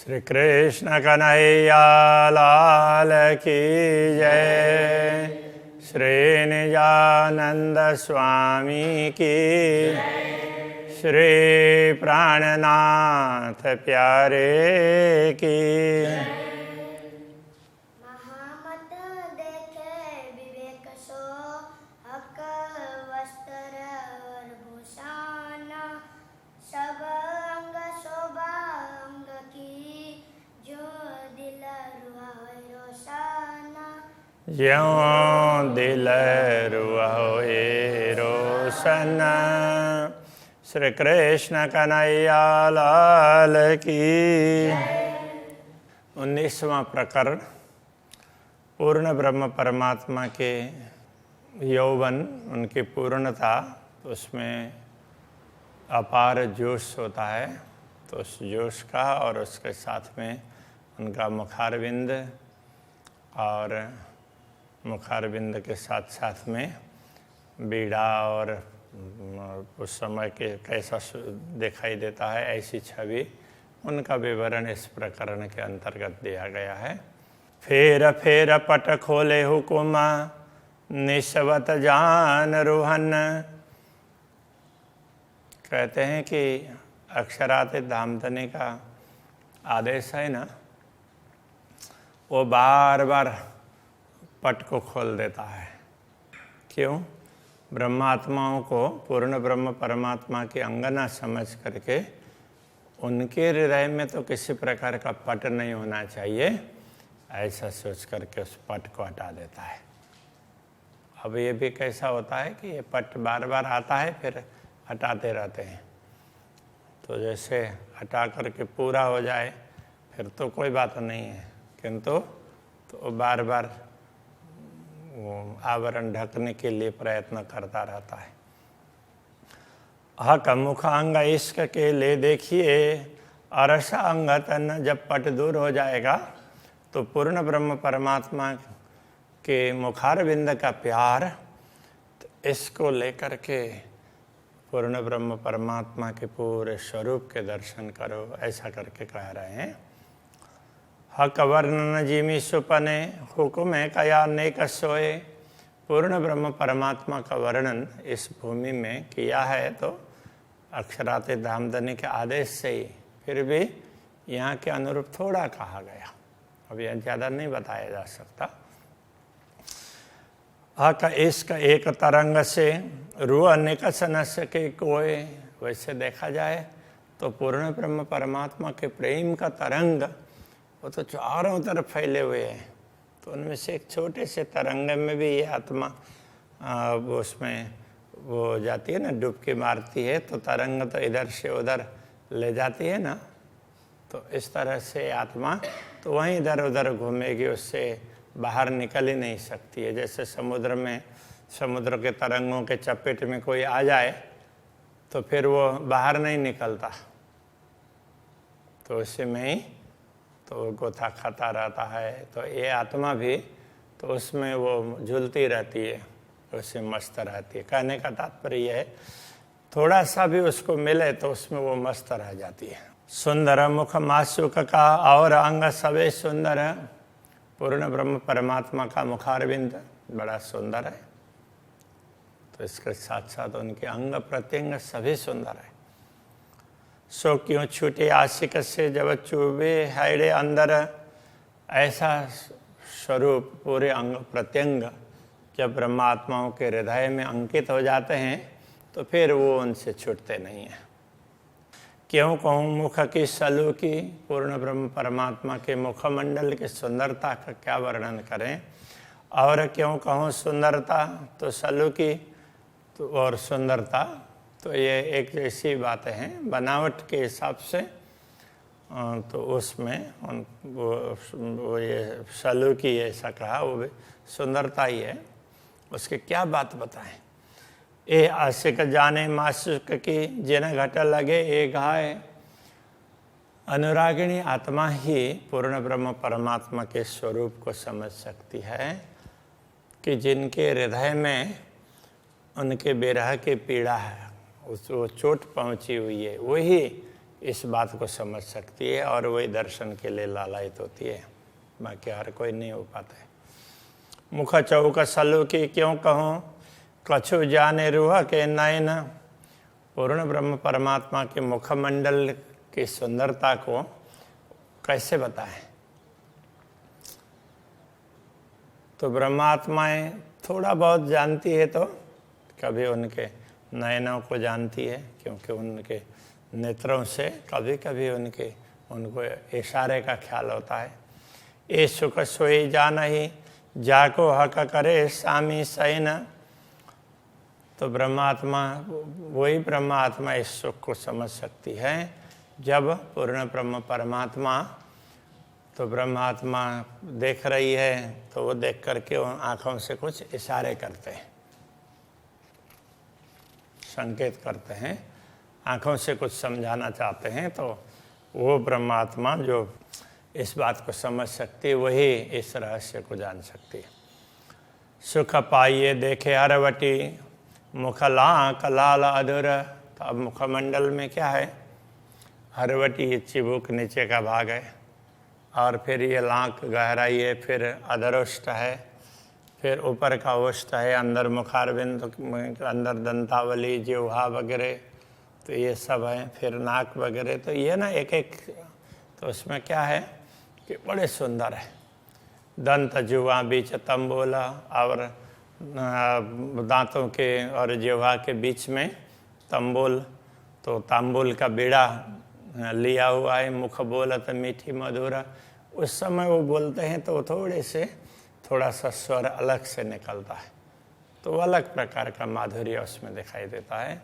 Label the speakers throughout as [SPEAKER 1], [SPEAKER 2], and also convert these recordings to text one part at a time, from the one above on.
[SPEAKER 1] श्री कृष्ण कन्हैया लाल की जय। श्री निजानंद स्वामी की, श्री प्राणनाथ प्यारे की।
[SPEAKER 2] महामत देखे विवेक सो, हक वस्त्र और भूषण, सब अंग शोभा अंग की, जो दिल रुआए रोशन।
[SPEAKER 1] ज्यों दिल रुआए रोशन। श्री कृष्ण कन्हैया लाल की। 19वां प्रकरण पूर्ण ब्रह्म परमात्मा के यौवन, उनकी पूर्णता, तो उसमें अपार जोश होता है। तो उस जोश का और उसके साथ में उनका मुखारविंद, और मुखारविंद के साथ साथ में बीड़ा, और उस समय के कैसा दिखाई देता है ऐसी छवि, उनका विवरण इस प्रकरण के अंतर्गत दिया गया है। फेर फेर पट खोले हुकुम, निस्वत जान रोहन। कहते हैं कि अक्षरातीत धामधनी का आदेश है ना, वो बार बार पट को खोल देता है। क्यों? ब्रह्मात्माओं को पूर्ण ब्रह्म परमात्मा की अंगना समझ करके उनके हृदय में तो किसी प्रकार का पट नहीं होना चाहिए, ऐसा सोच करके उस पट को हटा देता है। अब ये भी कैसा होता है कि ये पट बार बार आता है, फिर हटाते रहते हैं। तो जैसे हटा करके पूरा हो जाए फिर तो कोई बात नहीं है, किंतु तो बार बार आवरण ढकने के लिए प्रयत्न करता रहता है। हक मुख अंग इश्क के ले देखिए, अरसा अंग तन। जब पट दूर हो जाएगा तो पूर्ण ब्रह्म परमात्मा के मुखारविंद का प्यार, तो इसको लेकर के पूर्ण ब्रह्म परमात्मा के पूरे स्वरूप के दर्शन करो, ऐसा करके कह रहे हैं। हक वर्णन जिमी सुपने, हुकुम है कया नेक सोए। पूर्ण ब्रह्म परमात्मा का वर्णन इस भूमि में किया है तो अक्षरातीत धामधनी के आदेश से ही, फिर भी यहाँ के अनुरूप थोड़ा कहा गया, अब यह ज़्यादा नहीं बताया जा सकता। हक इश्क एक तरंग से, रूह निकस न सके कोई। वैसे देखा जाए तो पूर्ण ब्रह्म परमात्मा के प्रेम का तरंग वो तो चारों तरफ फैले हुए हैं, तो उनमें से एक छोटे से तरंग में भी ये आत्मा वो उसमें वो जाती है ना, डुबकी मारती है, तो तरंग तो इधर से उधर ले जाती है ना। तो इस तरह से आत्मा तो वहीं इधर उधर घूमेगी, उससे बाहर निकल ही नहीं सकती है। जैसे समुद्र में, समुद्र के तरंगों के चपेट में कोई आ जाए तो फिर वो बाहर नहीं निकलता, तो उसी में ही तो गोता खाता रहता है। तो ये आत्मा भी तो उसमें वो झूलती रहती है, उससे मस्त रहती है। कहने का तात्पर्य यह है, थोड़ा सा भी उसको मिले तो उसमें वो मस्त रह जाती है। सुंदर मुख मासुक का और अंग सवे सुंदर। पूर्ण ब्रह्म परमात्मा का मुखारविंद बड़ा सुंदर है, तो इसके साथ साथ उनके अंग प्रत्यंग सभी सुंदर है। सो क्यों छूटे आशिक से जब चुभे हैड़े अंदर। ऐसा स्वरूप पूरे अंग प्रत्यंग जब ब्रह्मात्माओं के हृदय में अंकित हो जाते हैं तो फिर वो उनसे छूटते नहीं हैं। क्यों कहूँ मुख की सलू की। पूर्ण ब्रह्म परमात्मा के मुखमंडल की सुंदरता का क्या वर्णन करें। और क्यों कहूँ सुंदरता, तो सलू की तो और सुंदरता तो ये एक जैसी बातें हैं बनावट के हिसाब से। तो उसमें वो ये सलू की ऐसा कहा, वो भी सुंदरता ही है। उसकी क्या बात बताएं। ए आशिक जाने माशुक की, जिन घट लगे ए घाय। अनुरागिणी आत्मा ही पूर्ण ब्रह्म परमात्मा के स्वरूप को समझ सकती है कि जिनके हृदय में उनके विरह की पीड़ा है, उस वो चोट पहुंची हुई है, वही इस बात को समझ सकती है और वही दर्शन के लिए लालायित होती है, बाकी हर कोई नहीं हो पाता है। मुख चौक सलू की क्यों कहूँ, कछु जाने रूह के नयन। पूर्ण ब्रह्म परमात्मा के मुखमंडल की सुंदरता को कैसे बताएं? तो ब्रह्मात्माएं थोड़ा बहुत जानती है, तो कभी उनके नयनों को जानती है, क्योंकि उनके नेत्रों से कभी कभी उनको इशारे का ख्याल होता है। ये सुख सोई जान ही जाको हक करे स्वामी सैन। तो ब्रह्मात्मा, वही ब्रह्मात्मा इस सुख को समझ सकती है जब पूर्ण ब्रह्म परमात्मा, तो ब्रह्मात्मा देख रही है तो वो देख करके उन आँखों से कुछ इशारे करते हैं, संकेत करते हैं, आँखों से कुछ समझाना चाहते हैं। तो वो ब्रह्मात्मा जो इस बात को समझ सकती है, वही इस रहस्य को जान सकती है। सुख पाइए देखे हरवटी, मुखला लाल अधूर। तो अब मुखमंडल में क्या है? हरवटी ये चिबुक नीचे का भाग है, और फिर ये लांक गहराई है, फिर अधरोष्ट है, फिर ऊपर का ओष्ठ है, अंदर मुखारबिंद, अंदर दंतावली, जिह्वा वगैरह, तो ये सब है, फिर नाक वगैरह। तो ये ना एक एक, तो उसमें क्या है कि बड़े सुंदर है। दंत, जिह्वा, बीच तंबोला, और दांतों के और जिह्वा के बीच में तंबोल, तो तांबुल का बीड़ा लिया हुआ है। मुख बोलत मीठी मधुरा। उस समय वो बोलते हैं तो थोड़ा सा स्वर अलग से निकलता है, तो अलग प्रकार का माधुर्य उसमें दिखाई देता है।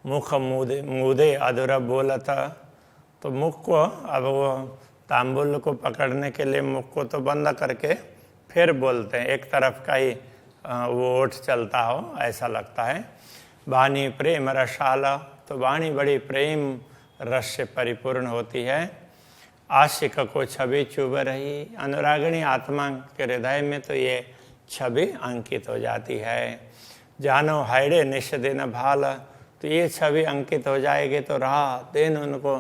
[SPEAKER 1] मुख मुदे अधूरा बोलता। तो मुख को, अब वो तांबुल को पकड़ने के लिए मुख को तो बंद करके फिर बोलते हैं, एक तरफ का ही वो ओठ चलता हो ऐसा लगता है। वाणी प्रेम रसाला। तो वाणी बड़ी प्रेम रस से परिपूर्ण होती है। आशिक को छवि चुभ रही। अनुरागिणी आत्मा के हृदय में तो ये छवि अंकित हो जाती है। जानो हाइडे निश दिन भाल। तो ये छवि अंकित हो जाएगी तो रात दिन उनको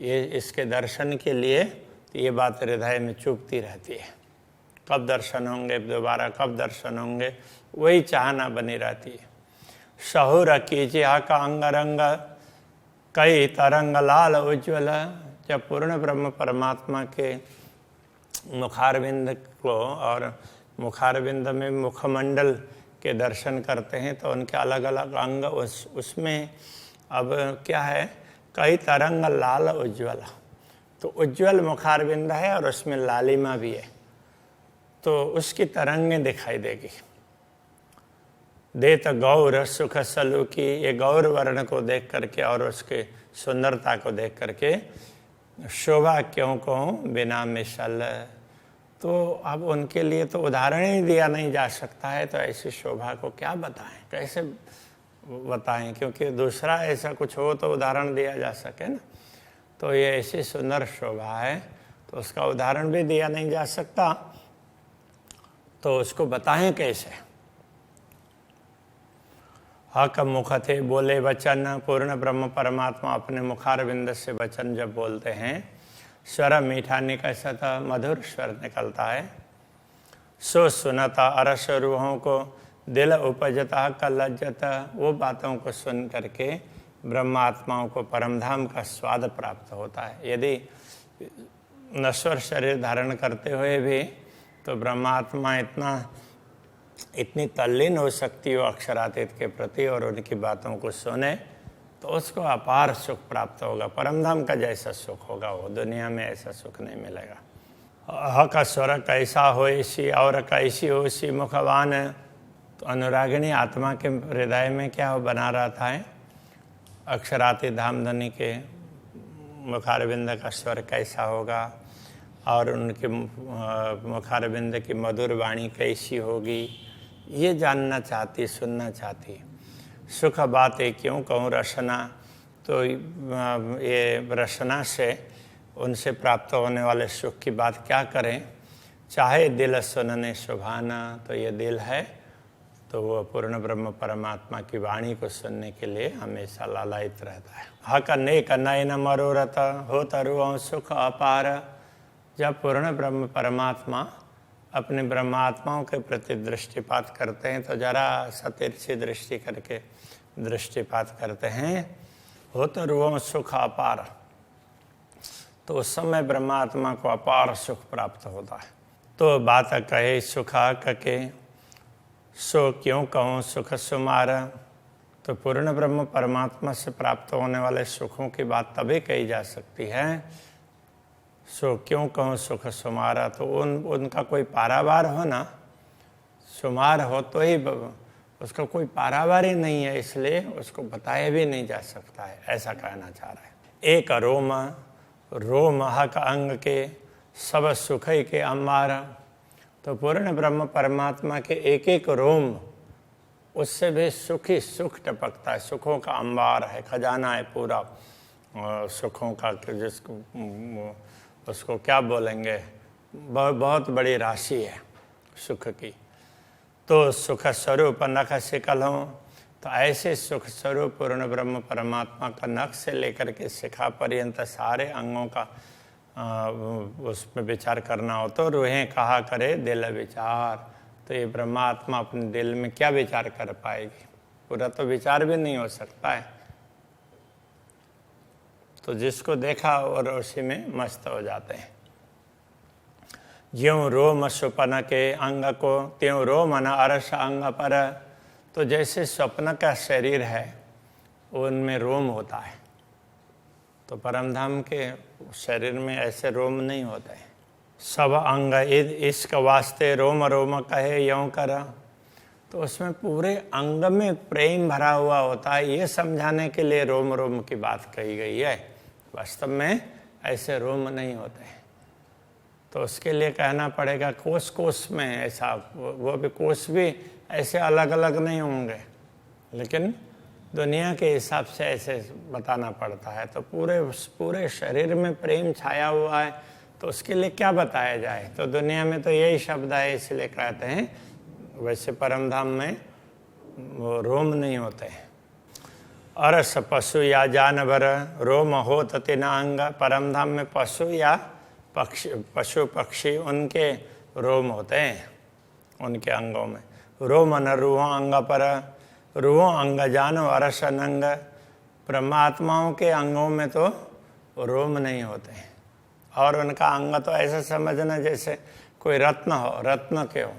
[SPEAKER 1] ये इसके दर्शन के लिए तो ये बात हृदय में चुभती रहती है, कब दर्शन होंगे दोबारा, कब दर्शन होंगे, वही चाहना बनी रहती है। शहुर कीजिए का अंग रंग, कई तरंग लाल उज्ज्वल। जब पूर्ण ब्रह्म परमात्मा के मुखारविंद को और मुखारविंद में मुखमंडल के दर्शन करते हैं तो उनके अलग अलग अंग, उसमें अब क्या है, कई तरंग लाल उज्ज्वल। तो उज्ज्वल मुखारविंद है और उसमें लालिमा भी है, तो उसकी तरंगें दिखाई देगी। देत गौर सुख सलू की। ये गौर वर्ण को देख करके और उसके सुंदरता को देख करके शोभा क्यों कहूँ बिना मिसल। तो अब उनके लिए तो उदाहरण ही दिया नहीं जा सकता है, तो ऐसी शोभा को क्या बताएं, कैसे बताएं, क्योंकि दूसरा ऐसा कुछ हो तो उदाहरण दिया जा सके ना। तो ये ऐसी सुंदर शोभा है तो उसका उदाहरण भी दिया नहीं जा सकता, तो उसको बताएं कैसे। हक मुख थे बोले वचन। पूर्ण ब्रह्म परमात्मा अपने मुखारविंद से वचन जब बोलते हैं, स्वर मीठा निकलता, मधुर स्वर निकलता है। सो सुनता अरस रूहों को, दिल उपजता का लज्जता। वो बातों को सुन करके ब्रह्मात्माओं को परमधाम का स्वाद प्राप्त होता है। यदि नश्वर शरीर धारण करते हुए भी तो ब्रह्मात्मा इतनी तल्लीन हो सकती हो अक्षरातीत के प्रति और उनकी बातों को सुने तो उसको अपार सुख प्राप्त होगा। परमधाम का जैसा सुख होगा वो दुनिया में ऐसा सुख नहीं मिलेगा। हक स्वर कैसा हो इसी और कैसी हो इसी मुखवान। तो अनुरागिणी आत्मा के हृदय में क्या हो बना रहता है, अक्षरातीत धामधनी के मुखारविंद का स्वर कैसा होगा और उनके मुखारविंद की मधुर वाणी कैसी होगी, ये जानना चाहती, सुनना चाहती। सुख बातें क्यों कहूँ रसना। तो ये रसना से उनसे प्राप्त होने वाले सुख की बात क्या करें। चाहे दिल सुनने सुभाना। तो ये दिल है तो वो पूर्ण ब्रह्म परमात्मा की वाणी को सुनने के लिए हमेशा लालायित रहता है। हक नेक नयन मनोरथ हो तरु सुख अपार। जब पूर्ण ब्रह्म परमात्मा अपने ब्रह्मात्माओं के प्रति दृष्टिपात करते हैं तो जरा सतिरछी दृष्टि करके दृष्टिपात करते हैं, हो तरु सुख अपार, तो उस समय ब्रह्मात्मा को अपार सुख प्राप्त होता है। तो बात कहे सुखा कके सो क्यों कहूँ सुख सुमारा। तो पूर्ण ब्रह्म परमात्मा से प्राप्त होने वाले सुखों की बात तभी कही जा सकती है, सो क्यों कहूँ सुख सुमारा। तो उनका कोई पारावार हो ना, सुमार हो तो ही, उसका कोई पारावार ही नहीं है, इसलिए उसको बताया भी नहीं जा सकता है, ऐसा कहना चाह रहा है। एक रोम रोम हक अंग के सब सुख के अम्बारा। तो पूर्ण ब्रह्म परमात्मा के एक एक रोम, उससे भी सुख ही सुख टपकता है, सुखों का अंबार है, खजाना है पूरा सुखों का, जिसको उसको क्या बोलेंगे, बहुत बड़ी राशि है सुख की। तो सुख स्वरूप नख शिकल हों, तो ऐसे सुख स्वरूप पूर्ण ब्रह्म परमात्मा का नख से लेकर के शिखा पर्यंत सारे अंगों का उसमें विचार करना हो तो रूहें कहा करे दिल विचार। तो ये ब्रह्मात्मा अपने दिल में क्या विचार कर पाएगी, पूरा तो विचार भी नहीं हो सकता है। तो जिसको देखा और उसी में मस्त हो जाते हैं। ज्यों रोम स्वप्न के अंग को त्यों रोम न अरस अंग पर। तो जैसे स्वप्न का शरीर है उनमें रोम होता है, तो परमधाम के शरीर में ऐसे रोम नहीं होते हैं। सब अंग इश्क वास्ते रोम रोम कहे यों करा। तो उसमें पूरे अंग में प्रेम भरा हुआ होता है, ये समझाने के लिए रोम रोम की बात कही गई है। वास्तव में ऐसे रोम नहीं होते हैं, तो उसके लिए कहना पड़ेगा कोस कोस में ऐसा, वो भी कोस भी ऐसे अलग अलग नहीं होंगे, लेकिन दुनिया के हिसाब से ऐसे बताना पड़ता है। तो पूरे शरीर में प्रेम छाया हुआ है, तो उसके लिए क्या बताया जाए। तो दुनिया में तो यही शब्द है, इसलिए कहते हैं। वैसे परमधाम में वो रोम नहीं होते हैं। अरस पशु या जानवर रोम हो तिना अंग। परमधाम में पशु या पशु पक्षी उनके रोम होते हैं, उनके अंगों में। रोम न रूहों अंग पर रूहों अंग जानो अरस नंग। ब्रह्मात्माओं के अंगों में तो रोम नहीं होते हैं, और उनका अंग तो ऐसा समझना जैसे कोई रत्न हो, रत्न के हो।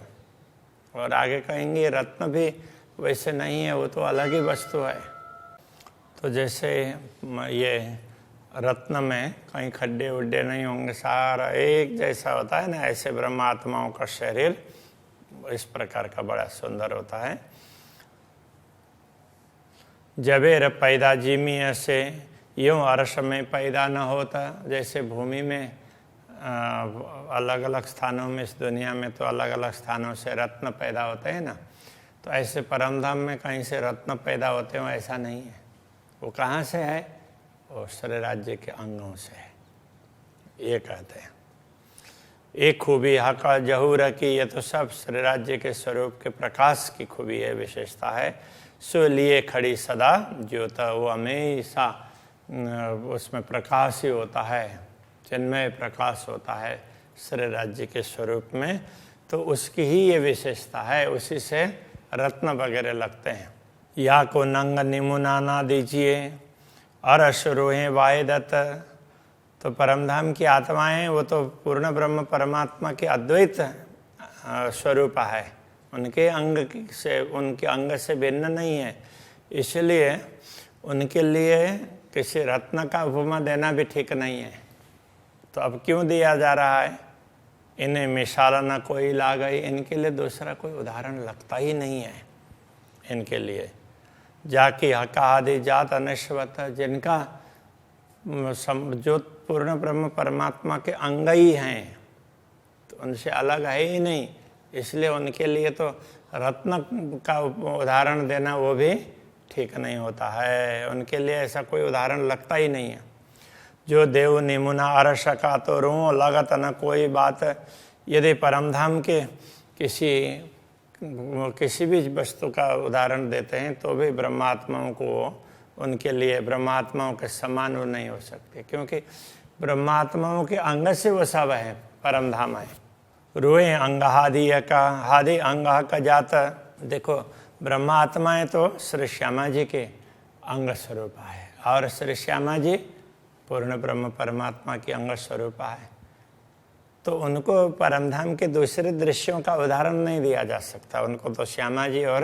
[SPEAKER 1] और आगे कहेंगे रत्न भी वैसे नहीं है, वो तो अलग ही वस्तु है। तो जैसे ये रत्न में कहीं खड्डे उड्डे नहीं होंगे, सारा एक जैसा होता है ना, ऐसे ब्रह्मात्माओं का शरीर इस प्रकार का बड़ा सुंदर होता है। जबेर पैदा जीमी से यूँ अर्श में पैदा न होता। जैसे भूमि में अलग अलग स्थानों में, इस दुनिया में तो अलग अलग स्थानों से रत्न पैदा होते हैं ना, तो ऐसे परमधाम में कहीं से रत्न पैदा होते हो ऐसा नहीं है। वो कहाँ से है, वो श्री राज्य के अंगों से है, ये कहते हैं। एक खूबी हका जहूर की, ये तो सब श्री राज्य के स्वरूप के प्रकाश की खूबी है, विशेषता है। सो लिए खड़ी सदा ज्योता, वो हमेशा उसमें प्रकाश ही होता है, चिन्मय प्रकाश होता है श्री राज्य के स्वरूप में। तो उसकी ही ये विशेषता है, उसी से रत्न वगैरह लगते हैं। या को नंग निमुना ना दीजिए अरस रोहें वायदत। तो परमधाम की आत्माएं वो तो पूर्ण ब्रह्म परमात्मा के अद्वैत स्वरूप है, उनके अंग से भिन्न नहीं है, इसलिए उनके लिए किसी रत्न का उपमा देना भी ठीक नहीं है। तो अब क्यों दिया जा रहा है, इन्हें मिसाल न कोई ला गई, इनके लिए दूसरा कोई उदाहरण लगता ही नहीं है इनके लिए। जाकी हका आदि जात अनश्वत, जिनका जो पूर्ण ब्रह्म परमात्मा के अंग ही हैं, तो उनसे अलग है ही नहीं, इसलिए उनके लिए तो रत्न का उदाहरण देना वो भी ठीक नहीं होता है, उनके लिए ऐसा कोई उदाहरण लगता ही नहीं है। जो देव निमुना अरस का तो रो लगत न कोई बात। यदि परमधाम के किसी किसी भी वस्तु का उदाहरण देते हैं तो भी ब्रह्मात्माओं को उनके लिए ब्रह्मात्माओं के समान वो नहीं हो सकते, क्योंकि ब्रह्मात्माओं के अंग से वो सब है, परम धाम है। रुए अंग हादि अंग का जाता। देखो ब्रह्मात्माएं तो श्री श्यामा जी के अंग स्वरूपा है और श्री श्यामा जी पूर्ण ब्रह्म परमात्मा की अंग स्वरूपा है, तो उनको परमधाम के दूसरे दृश्यों का उदाहरण नहीं दिया जा सकता, उनको तो श्यामा जी और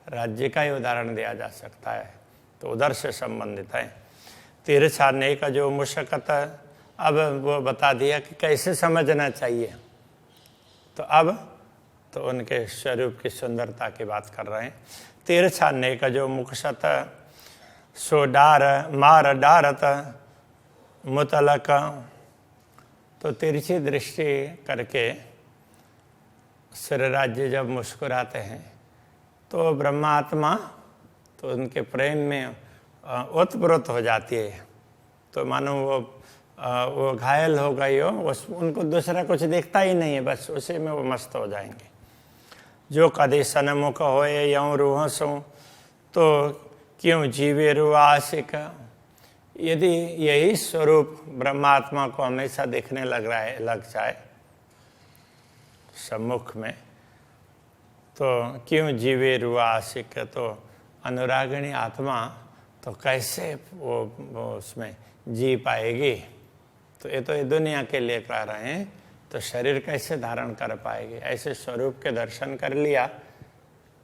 [SPEAKER 1] राज्य का ही उदाहरण दिया जा सकता है, तो उधर से संबंधित है। तीर्थ छाड़ने का जो मुशक्कत, अब वो बता दिया कि कैसे समझना चाहिए, तो अब तो उनके स्वरूप की सुंदरता की बात कर रहे हैं। तीर्थ छाड़ने का जो मुखशत सो डार मार डारत मुतलक, तो तिरछी दृष्टि करके श्री राज्य जब मुस्कुराते हैं तो ब्रह्मात्मा तो उनके प्रेम में ओतप्रोत हो जाती है, तो मानो वो घायल हो गई हो, उनको दूसरा कुछ दिखता ही नहीं है, बस उसी में वो मस्त हो जाएंगे। जो कदी सनमुख होए यौं रूह सो, तो क्यों जीवे रुआ आशिक। यदि यही स्वरूप ब्रह्मात्मा को हमेशा दिखने लग जाए सम्मुख में, तो क्यों जीवे रुआ आशिक, तो अनुरागिणी आत्मा तो कैसे वो उसमें जी पाएगी। तो ये दुनिया के लिए कह रहे हैं, तो शरीर कैसे धारण कर पाएगी। ऐसे स्वरूप के दर्शन कर लिया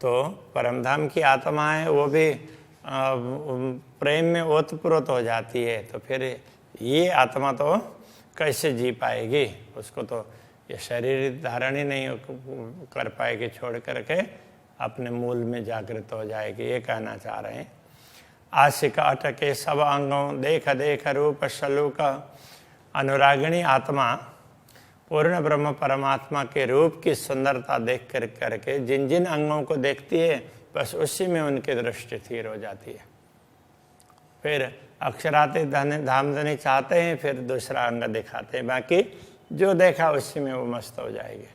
[SPEAKER 1] तो परमधाम की आत्मा है वो भी प्रेम में ओतप्रोत हो जाती है, तो फिर ये आत्मा तो कैसे जी पाएगी, उसको तो ये शरीर धारण ही नहीं कर पाएगी, छोड़ करके अपने मूल में जागृत हो जाएगी, ये कहना चाह रहे हैं। आशिक अटके सब अंगों देख देख रूप सलूक, अनुरागिणी आत्मा पूर्ण ब्रह्म परमात्मा के रूप की सुंदरता देख कर करके जिन जिन अंगों को देखती है बस उसी में उनकी दृष्टि स्थिर हो जाती है। फिर अक्षराते धामधनी चाहते हैं, फिर दूसरा अंग दिखाते हैं, बाकी जो देखा उसी में वो मस्त हो जाएंगे।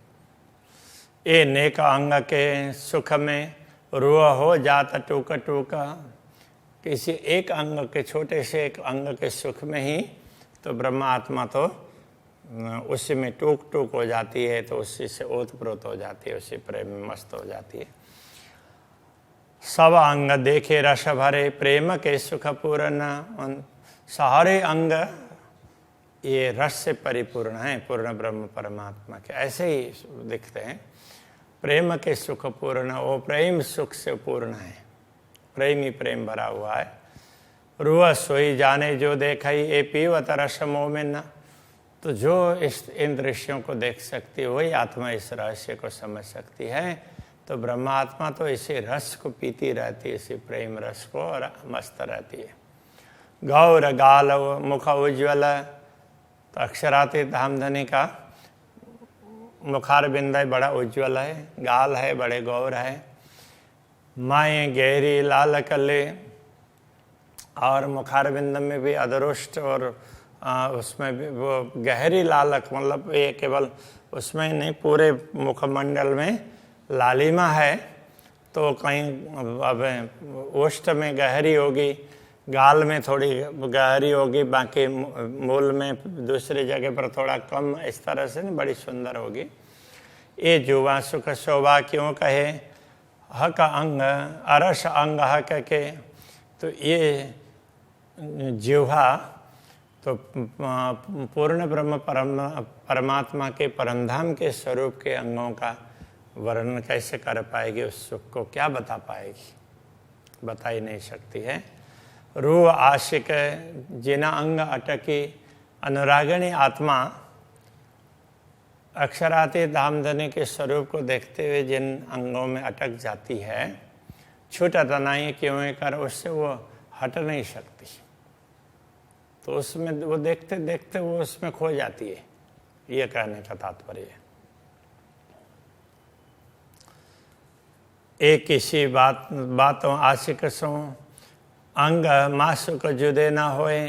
[SPEAKER 1] ये नेक अंग के सुख में रुआ हो जाता टूका टूका, किसी एक अंग के छोटे से एक अंग के सुख में ही तो ब्रह्म आत्मा तो उसी में टूक टूक हो जाती है, तो उसी से ओतप्रोत हो जाती है, उसी प्रेम में मस्त हो जाती है। सब अंग देखे रस भरे प्रेम के सुख पूर्ण, सारे अंग ये रस से परिपूर्ण है, पूर्ण ब्रह्म परमात्मा के ऐसे ही दिखते हैं। प्रेम के सुख पूर्ण, वो प्रेम सुख से पूर्ण है, प्रेम ही प्रेम भरा हुआ है। रुआ सोई जाने जो देखई ए पीवत रस मोमिन, तो जो इन दृश्यों को देख सकती है वही आत्मा इस रहस्य को समझ सकती है। तो ब्रह्मात्मा तो इसी रस को पीती रहती है, इसी प्रेम रस को, और मस्त रहती है। गौर गाल मुख उज्ज्वल, तो अक्षरातीत धामधनी का मुखार बिंद बड़ा उज्ज्वल है, गाल है बड़े गौर है। माए गहरी लाल कले, और मुखार बिंद में भी अदरुष्ट और उसमें भी वो गहरी लालक, मतलब ये केवल उसमें नहीं पूरे मुखमंडल में लालिमा है, तो कहीं अब ओष्ठ में गहरी होगी, गाल में थोड़ी गहरी होगी, बाकी मूल में दूसरी जगह पर थोड़ा कम, इस तरह से नहीं बड़ी सुंदर होगी। ये जुवा सुख शोभा क्यों कहे हक अंग अरस अंग हक के, तो ये जिह्वा तो पूर्ण ब्रह्म परमात्मा के परमधाम के स्वरूप के अंगों का वर्णन कैसे कर पाएगी, उस सुख को क्या बता पाएगी, बता ही नहीं सकती है। रूह आशिक जिना अंग अटकी, अनुरागिणी आत्मा अक्षरातीत धामधनी के स्वरूप को देखते हुए जिन अंगों में अटक जाती है, छूटा तनाई क्यों कर, उससे वो हट नहीं सकती, तो उसमें वो देखते देखते वो उसमें खो जाती है, ये कहने का तात्पर्य है। एक किसी बातों आशिक सो अंग मासुक जुदे ना होए,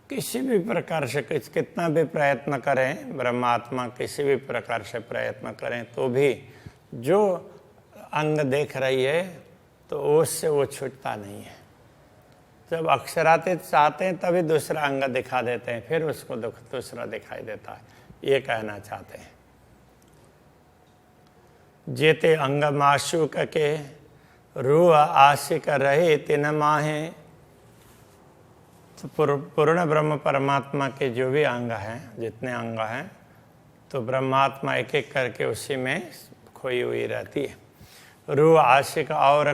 [SPEAKER 1] किसी भी प्रकार से कितना भी प्रयत्न करें, ब्रह्मात्मा किसी भी प्रकार से प्रयत्न करें तो भी जो अंग देख रही है तो उससे वो छूटता नहीं है। जब अक्षरातीत चाहते हैं तभी दूसरा अंग दिखा देते हैं, फिर उसको दूसरा दिखाई देता है, ये कहना चाहते हैं। जेते अंग माशूक के रूह आशिक रहे तिन माहे। तो पूर्ण ब्रह्म परमात्मा के जो भी अंग हैं, जितने अंग हैं, तो ब्रह्मात्मा एक एक करके उसी में खोई हुई रहती है। रूह आशिक और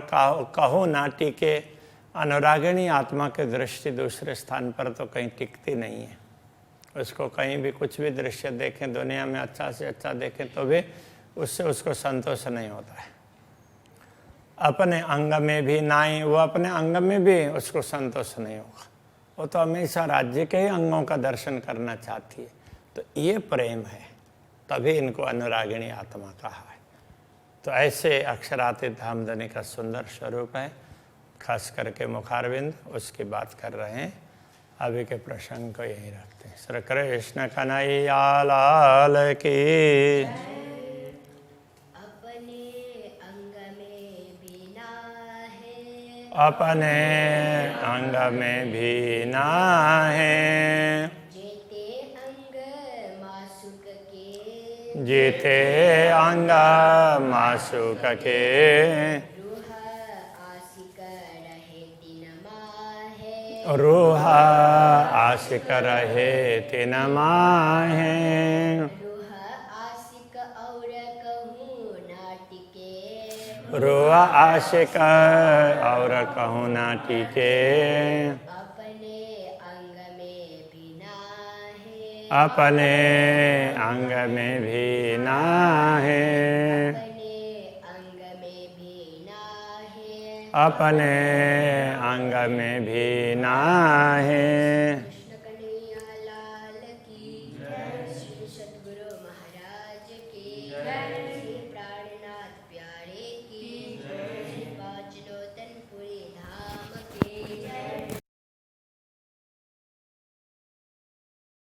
[SPEAKER 1] कहो नाटी के अनुरागिणी आत्मा की दृष्टि दूसरे स्थान पर तो कहीं टिकती नहीं है। उसको कहीं भी कुछ भी दृश्य देखें, दुनिया में अच्छा से अच्छा देखें तो भी उससे उसको संतोष नहीं होता है। अपने अंग में भी नाई, वो अपने अंग में भी उसको संतोष नहीं होगा। वो तो हमेशा राज्य के ही अंगों का दर्शन करना चाहती है। तो ये प्रेम है, तभी इनको अनुरागिणी आत्मा कहा है। तो ऐसे अक्षरातीत धामधनी का सुंदर स्वरूप है, खास करके मुखारविंद, उसकी बात कर रहे हैं। अभी के प्रसंग को यही रखते हैं। श्री कृष्ण कन्हैया लाल की। अपने अंग में भी ना है, जीते अंग मासुक के। रूह आशिक रहे तिन माहे। रूह आशिक और कहूँ ना टीके। अपने अंग में भी ना है, अपने अंग में भी ना है।